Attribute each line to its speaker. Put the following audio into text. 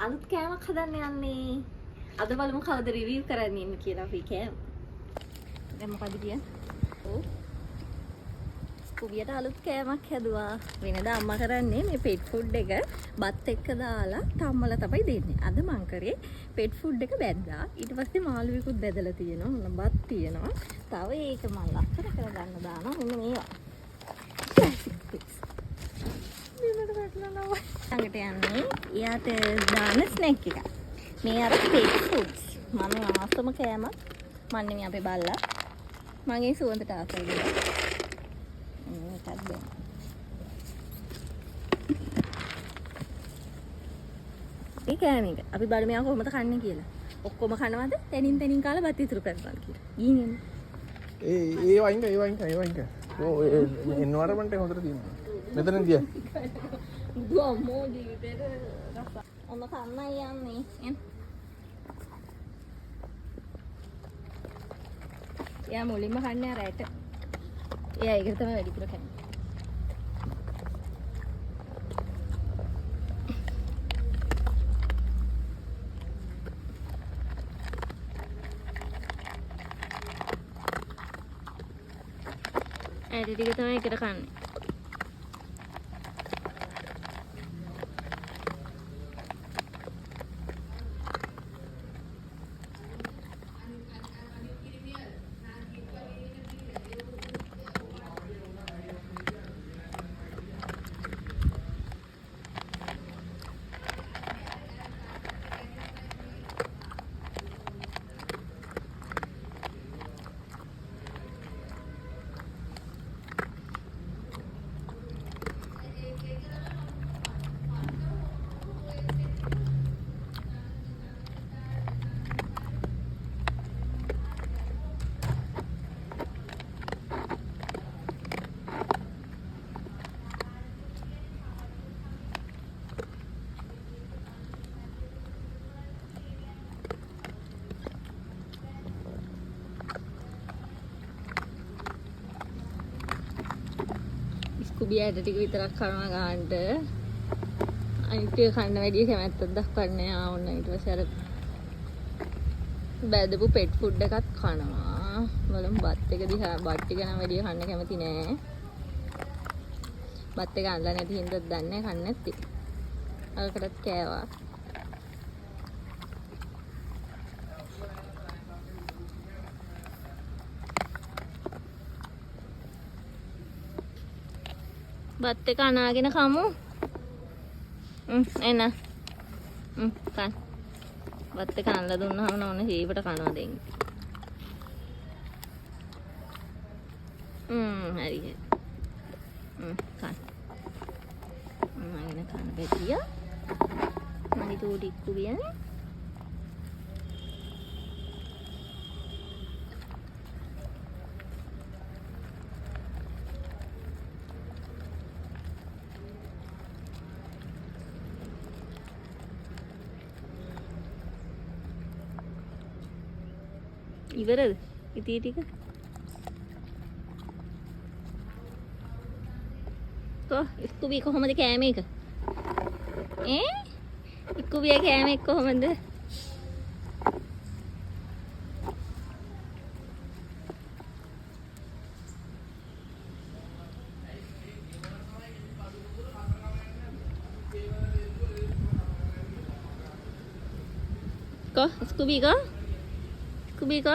Speaker 1: අලුත් කෑමක් හදන්න යන්නේ. අද බලමු කවුද රිවිව් කරන්න ඉන්නේ කියලා අපි කෑම. දැන් මොකද කියන්නේ? ඔව්. ස්කුබියට අලුත් කෑමක් හැදුවා. වෙනදා අම්මා කරන්නේ මේ පෙට් ෆුඩ් එක බත් එක්ක දාලා තම්මලා තමයි දෙන්නේ. අද මං කරේ පෙට් ෆුඩ් එක බැද්දා. ඊට පස්සේ මාළුවෙකුත් බැදලා තියෙනවා. මොන බත් තියෙනවා. තව ඒක මං ලස්සන කරගන්න දානවා. මෙන්න මේවා. ළඟට යන්නේ එයාට දාන ස්නැක් එක. මේ අර පෙට් ෆුඩ්ස්. මම ආසම කෑමක්. මම නෙමෙයි අපේ බල්ලා. මගේ සුවඳට ආසයි දෙනවා. මේකත් දෙන්න. මේ කෑම එක. අපි බලමු මෙයා කොහොමද කන්නේ කියලා. ඔක්කොම කනවද? තනින් කාලා බත් ඉතුරු කරනවා කියලා. ගිහින් එන්න.
Speaker 2: ඒ වයින්ක. ඔව් එන්වයරන්මන්ට් එක හොඳට තියෙනවා. මෙතන ගියා.
Speaker 1: ගොම්මෝ ජීවිතේට රස. ඔන්න කන්නයි යන්නේ. එන්න. එයා මුලින්ම කන්නේ අර ඇට. එයා ඒක තමයි වැඩිපුර කන්නේ. ඇට ටික තමයි එකට කන්නේ. ස්කුබියට ටික විතරක් කනවා ගන්නට අනිත් ටික කන්න වැඩි කැමැත්තක් දක්වන්නේ ආවොන්න ඊට පස්සේ අර බැදපු පෙට් ෆුඩ් එකත් කනවා බලමු බත් එක දිහා බත් ටික නම් වැඩි කන්න කැමති නෑ බත් එක අඳලා නැති හින්දාත් දන්නේ කන්නේ නැති අරකටත් කෑවා බත් එක අනාගෙන කමු. එන්න. කන්න. බත් එක අනලා දුන්නාම ඕන හේවට කනවා දෙන්න. හරි හරි. කන්න. අනාගෙන කන්න බැතිය. මනි තෝඩික්කු කියන්නේ. ඉවරද? ඉතින් ටික. ස්කුබි කොහොමද කෑම එක? ස්කුබිය කෑම එක කොහොමද? Ko, Scooby ko? Scooby ko?